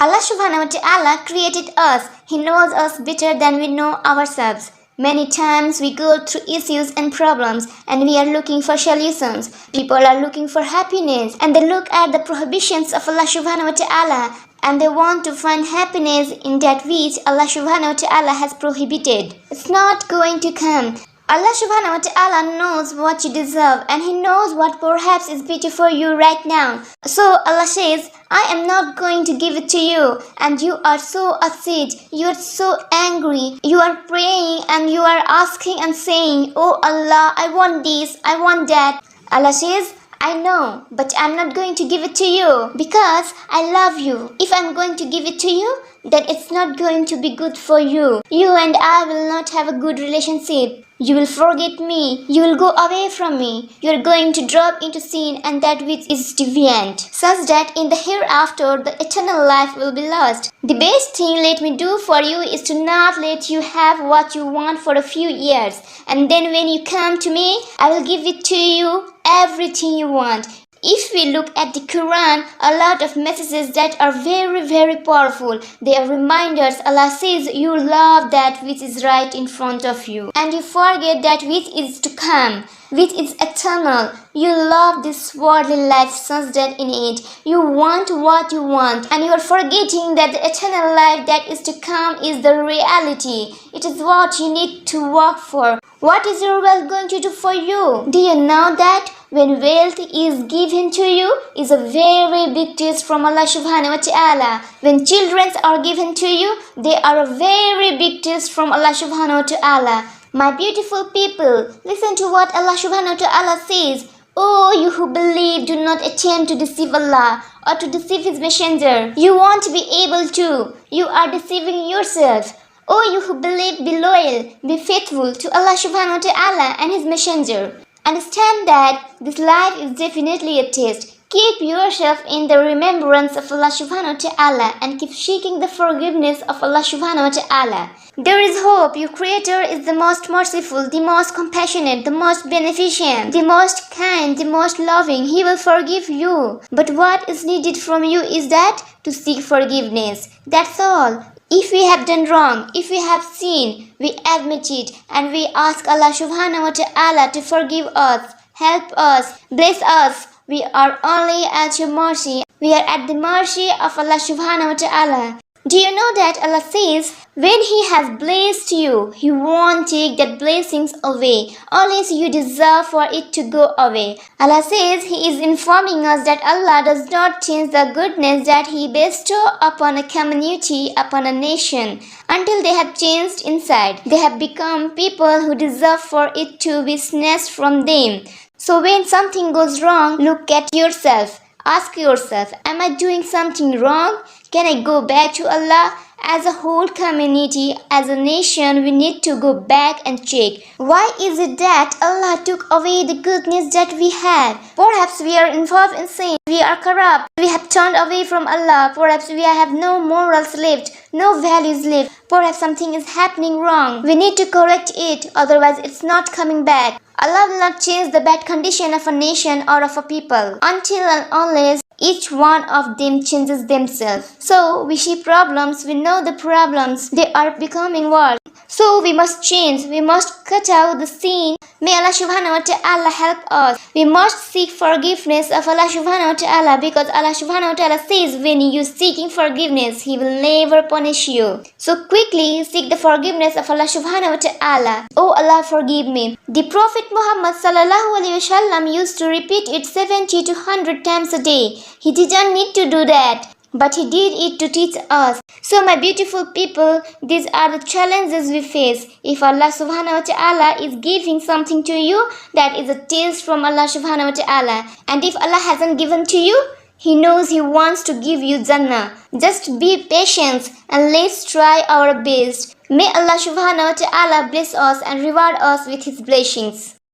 Allah subhanahu wa ta'ala created us. He knows us better than we know ourselves. Many times we go through issues and problems and we are looking for solutions. People are looking for happiness and they look at the prohibitions of Allah subhanahu wa ta'ala and they want to find happiness in that which Allah subhanahu wa ta'ala has prohibited. It's not going to come. Allah subhanahu wa ta'ala knows what you deserve and He knows what perhaps is better for you right now. So Allah says, I am not going to give it to you, and you are so upset, you are so angry, you are praying and you are asking and saying, Oh Allah, I want this, I want that. Allah says, I know, but I'm not going to give it to you because I love you. If I'm going to give it to you, then it's not going to be good for you. You and I will not have a good relationship. You will forget me. You will go away from me. You are going to drop into sin and that which is deviant, such that in the hereafter the eternal life will be lost. The best thing let me do for you is to not let you have what you want for a few years. And then when you come to me, I will give it to you, everything you want. If we look at the Quran, a lot of messages that are very, very powerful. They are reminders. Allah says you love that which is right in front of you. And you forget that which is to come, which is eternal. You love this worldly life such that in it you want what you want. And you are forgetting that the eternal life that is to come is the reality. It is what you need to work for. What is your wealth going to do for you? Do you know that? When wealth is given to you is a very big test from Allah subhanahu wa ta'ala. When children are given to you, they are a very big test from Allah subhanahu wa ta'ala. My beautiful people, listen to what Allah subhanahu wa ta'ala says. Oh, you who believe, do not attempt to deceive Allah or to deceive His messenger. You won't be able to. You are deceiving yourself. Oh, you who believe, be loyal, be faithful to Allah subhanahu wa ta'ala and His messenger. Understand that this life is definitely a test. Keep yourself in the remembrance of Allah subhanahu wa ta'ala and keep seeking the forgiveness of Allah subhanahu wa ta'ala. There is hope. Your Creator is the most merciful, the most compassionate, the most beneficent, the most kind, the most loving. He will forgive you. But what is needed from you is that to seek forgiveness. That's all. If we have done wrong, if we have sinned, we admit it and we ask Allah subhanahu wa ta'ala to forgive us, help us, bless us. We are only at your mercy. We are at the mercy of Allah subhanahu wa ta'ala. Do you know that Allah says, when He has blessed you, He won't take that blessings away, unless you deserve for it to go away. Allah says He is informing us that Allah does not change the goodness that He bestows upon a community, upon a nation, until they have changed inside. They have become people who deserve for it to be snatched from them. So when something goes wrong, look at yourself. Ask yourself, am I doing something wrong? Can I go back to Allah? As a whole community, as a nation, we need to go back and check. Why is it that Allah took away the goodness that we had? Perhaps we are involved in sin. We are corrupt. We have turned away from Allah. Perhaps we have no morals left, no values left. Perhaps something is happening wrong. We need to correct it, otherwise it's not coming back. Allah will not change the bad condition of a nation or of a people until and unless each one of them changes themselves. So we see problems, we know the problems, they are becoming worse. So we must change, we must cut out the sin. May Allah subhanahu wa ta'ala help us. We must seek forgiveness of Allah subhanahu wa ta'ala, because Allah subhanahu wa ta'ala says when you seeking forgiveness, He will never punish you. So quickly seek the forgiveness of Allah subhanahu wa ta'ala. Oh Allah, forgive me. The Prophet Muhammad sallallahu alaihi wasallam used to repeat it 70 to 100 times a day. He didn't need to do that, but He did it to teach us. So my beautiful people, these are the challenges we face. If Allah subhanahu wa ta'ala is giving something to you, that is a taste from Allah subhanahu wa ta'ala. And if Allah hasn't given to you, He knows He wants to give you Jannah. Just be patient and let's try our best. May Allah subhanahu wa ta'ala bless us and reward us with His blessings.